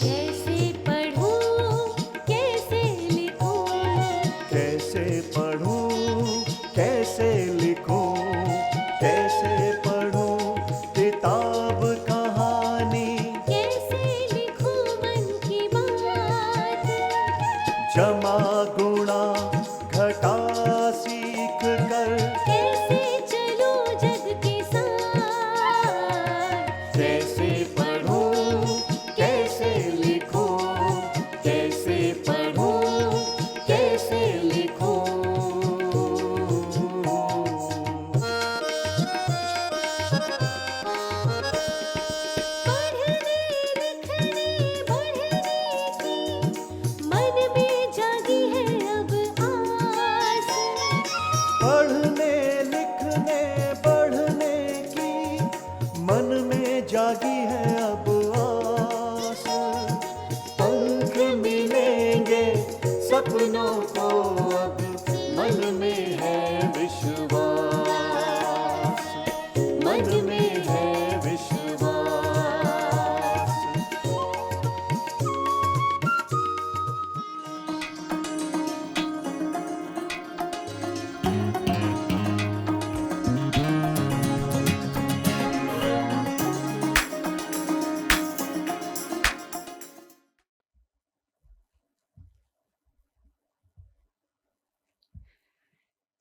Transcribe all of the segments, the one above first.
कैसे पढ़ूं, कैसे लिखूं, कैसे पढ़ूं, कैसे लिखूं, कैसे पढ़ूं किताब कहानी, कैसे लिखूं मन की बात, जमा गुणा घटा सीख कर, कैसे चलूं जग के साथ, कैसे पढ़ूं, कैसे लिखूं, कैसे पढ़ूं, कैसे लिखूं। पढ़ने लिखने बढ़ने की मन में जागी है अब आस, पढ़ने लिखने बढ़ने की मन में जागी है अब आस, पंख मिलेंगे सपनों को अब मन में है विश्वास, मन में है विश्वास।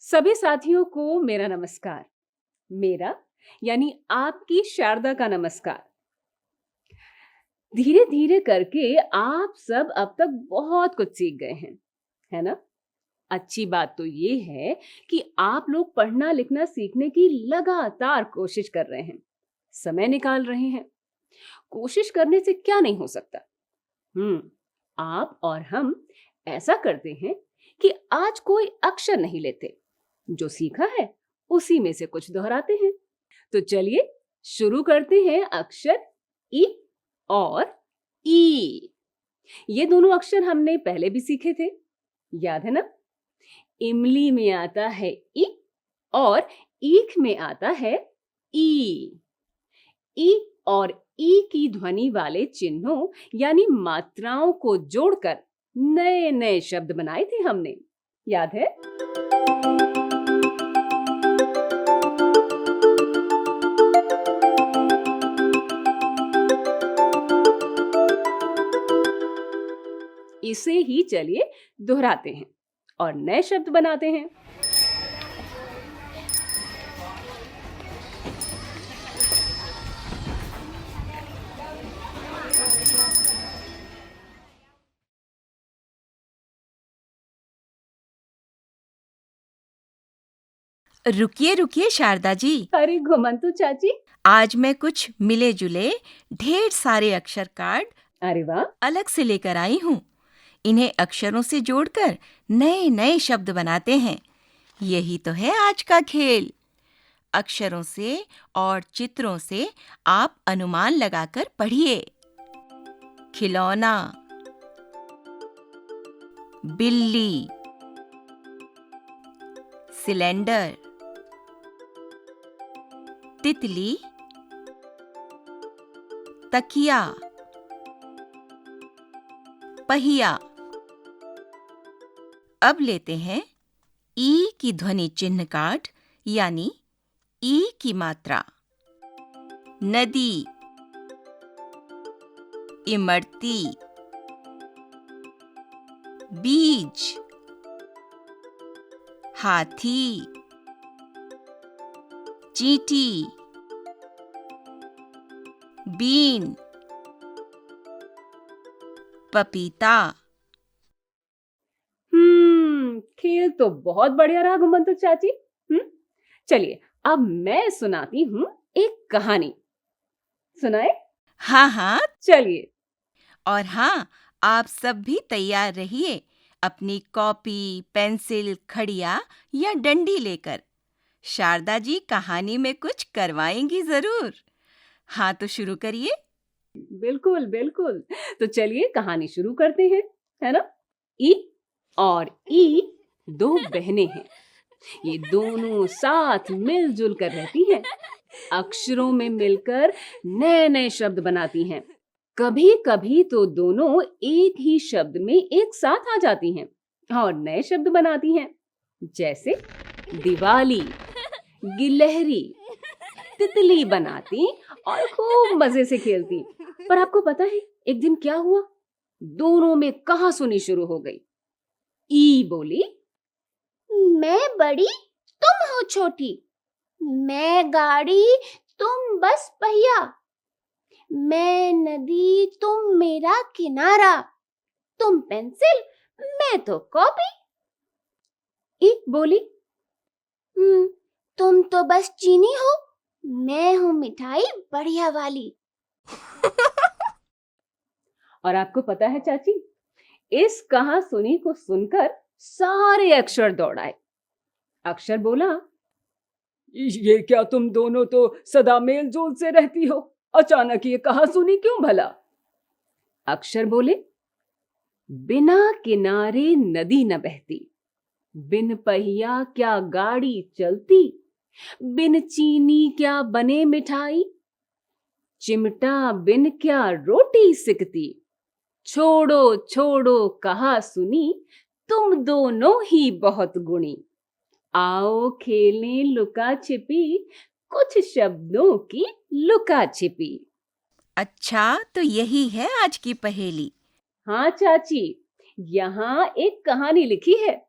सभी साथियों को मेरा नमस्कार। मेरा यानी आपकी शारदा का नमस्कार। धीरे धीरे करके आप सब अब तक बहुत कुछ सीख गए हैं, है ना? अच्छी बात तो ये है कि आप लोग पढ़ना लिखना सीखने की लगातार कोशिश कर रहे हैं, समय निकाल रहे हैं। कोशिश करने से क्या नहीं हो सकता। आप और हम ऐसा करते हैं कि आज कोई अक्षर नहीं लेते, जो सीखा है उसी में से कुछ दोहराते हैं। तो चलिए शुरू करते हैं अक्षर ई और ई। ये दोनों अक्षर हमने पहले भी सीखे थे, याद है ना? इमली में आता है ई और ईख में आता है ई। ई और ई की ध्वनि वाले चिन्हों यानी मात्राओं को जोड़कर नए नए शब्द बनाए थे हमने, याद है? इसे ही चलिए दोहराते हैं और नए शब्द बनाते हैं। रुकिए रुकिए शारदा जी, अरे घुमंतु चाची, आज मैं कुछ मिले जुले ढेर सारे अक्षर कार्ड अरे वाह, अलग से लेकर आई हूँ। इन्हें अक्षरों से जोड़कर नए नए शब्द बनाते हैं। यही तो है आज का खेल। अक्षरों से और चित्रों से आप अनुमान लगाकर पढ़िए। खिलौना, बिल्ली, सिलेंडर, तितली, तकिया, पहिया। अब लेते हैं ई की ध्वनि चिन्ह कार्ड यानी ई की मात्रा। नदी, इमरती, बीज, हाथी, चींटी, बीन, पपीता। खेल तो बहुत बढ़िया रहा घुमंतु चाची। चलिए अब मैं सुनाती हूँ एक कहानी। सुनाए? हाँ हाँ, चलिए। और हाँ, आप सब भी तैयार रहिए अपनी कॉपी, पेंसिल, खड़िया या डंडी लेकर। शारदा जी कहानी में कुछ करवाएंगी जरूर। हाँ तो शुरू करिए। बिल्कुल बिल्कुल। तो चलिए कहानी शुरू करते हैं, है ना? ई और ई दो बहनें हैं। ये दोनों साथ मिलजुल कर रहती हैं, अक्षरों में मिलकर नए नए शब्द बनाती हैं। कभी कभी तो दोनों एक ही शब्द में एक साथ आ जाती हैं और नए शब्द बनाती हैं, जैसे दिवाली, गिलहरी, तितली बनाती और खूब मजे से खेलती। पर आपको पता है एक दिन क्या हुआ? दोनों में कहासुनी शुरू हो गई। ई बोली, मैं बड़ी, तुम हो छोटी। मैं गाड़ी, तुम बस पहिया। मैं नदी, तुम मेरा किनारा। तुम पेंसिल, मैं तो कॉपी। ई बोली, तुम तो बस चीनी हो। मैं हूँ मिठाई बढ़िया वाली। और आपको पता है चाची, इस कहासुनी को सुनकर सारे अक्षर दौड़ आए। अक्षर बोला, ये क्या तुम दोनों तो सदा मेल जोल से रहती हो, अचानक ये कहासुनी क्यों भला? अक्षर बोले, बिना किनारे नदी न बहती, बिन पहिया क्या गाड़ी चलती, बिन चीनी क्या बने मिठाई, चिमटा बिन क्या रोटी सिकती, छोड़ो छोड़ो कहासुनी, तुम दोनों ही बहुत गुणी, आओ खेलें लुका छिपी, कुछ शब्दों की लुका छिपी। अच्छा, तो यही है आज की पहेली। हाँ चाची, यहाँ एक कहानी लिखी है।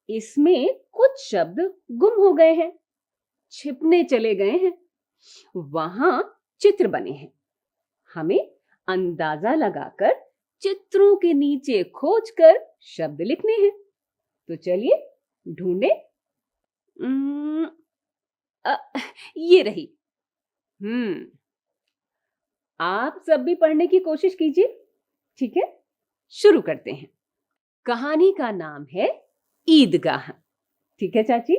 इसमें कुछ शब्द गुम हो गए हैं, छिपने चले गए हैं, वहां चित्र बने हैं। हमें अंदाजा लगाकर चित्रों के नीचे खोजकर शब्द लिखने हैं। तो चलिए ढूंढे। ये रही। आप सब भी पढ़ने की कोशिश कीजिए, ठीक है? शुरू करते हैं। कहानी का नाम है ईदगाह। ठीक है चाची?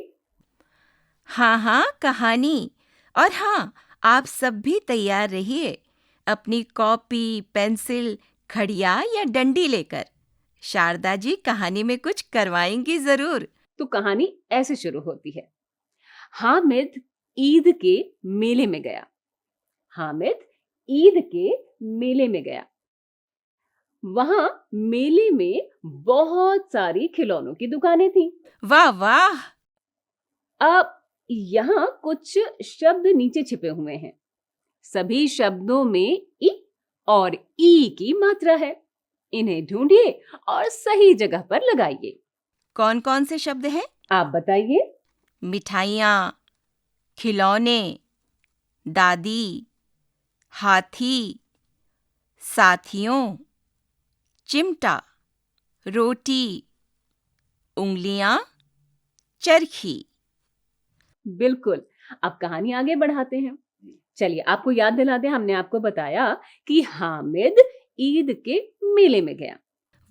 हाँ हाँ, कहानी। और हाँ, आप सब भी तैयार रहिए अपनी कॉपी, पेंसिल, खड़िया या डंडी लेकर। शारदा जी कहानी में कुछ करवाएंगी जरूर। तो कहानी ऐसे शुरू होती है। हामिद ईद के मेले में गया। हामिद ईद के मेले में गया। वहां मेले में बहुत सारी खिलौनों की दुकानें थीं। वाह वाह! अब यहाँ कुछ शब्द नीचे छिपे हुए हैं। सभी शब्दों में ई और ई की मात्रा है। इन्हें ढूंढिए और सही जगह पर लगाइए। कौन कौन से शब्द हैं? आप बताइए। मिठाइयाँ, खिलौने, दादी, हाथी, साथियों, चिमटा, रोटी, उंगलियां, चरखी। बिल्कुल। अब कहानी आगे बढ़ाते हैं। चलिए आपको याद दिला दें, हमने आपको बताया कि हामिद ईद के मेले में गया।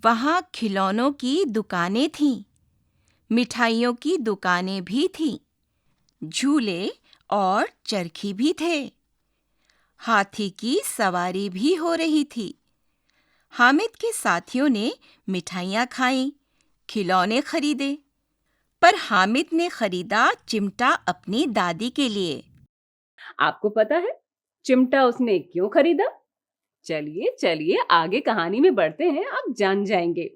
वहाँ खिलौनों की दुकानें थीं, मिठाइयों की दुकानें भी थीं, झूले और चरखी भी थे। हाथी की सवारी भी हो रही थी। हामिद के साथियों ने मिठाइयाँ खाईं, खिलौने खरीदे, पर हामिद ने खरीदा चिमटा अपनी दादी के लिए। आपको पता है चिमटा उसने क्यों खरीदा? चलिए चलिए आगे कहानी में बढ़ते हैं, आप जान जाएंगे।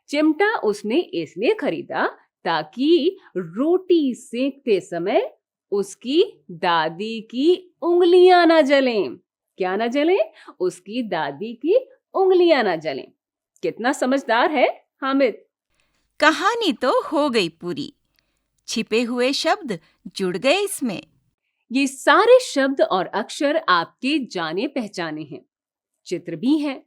चिमटा उसने इसलिए खरीदा ताकि रोटी सेकते समय उसकी दादी की उंगलियां ना जलें। क्या ना जलें? उसकी दादी की उंगलियां ना जलें। कितना समझदार है हामिद। कहानी तो हो गई पूरी। छिपे हुए शब्द जुड़ गए इसमें। ये सारे शब्द और अक्षर आपके जाने पहचाने हैं। चित्र भी हैं।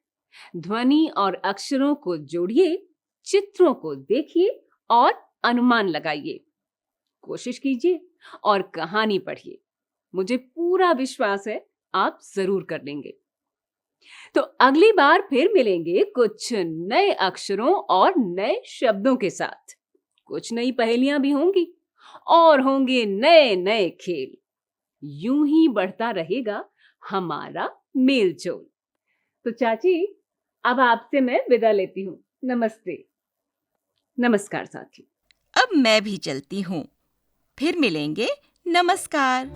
ध्वनि और अक्षरों को जोड़िए, चित्रों को देखिए और अनुमान लगाइए। कोशिश कीजिए और कहानी पढ़िए। मुझे पूरा विश्वास है आप जरूर कर लेंगे। तो अगली बार फिर मिलेंगे कुछ नए अक्षरों और नए शब्दों के साथ। कुछ नई पहेलियां भी होंगी और होंगे नए नए खेल। यूं ही बढ़ता रहेगा हमारा मेलजोल। तो चाची, अब आपसे मैं विदा लेती हूँ। नमस्ते। नमस्कार साथी। अब मैं भी चलती हूँ। फिर मिलेंगे। नमस्कार।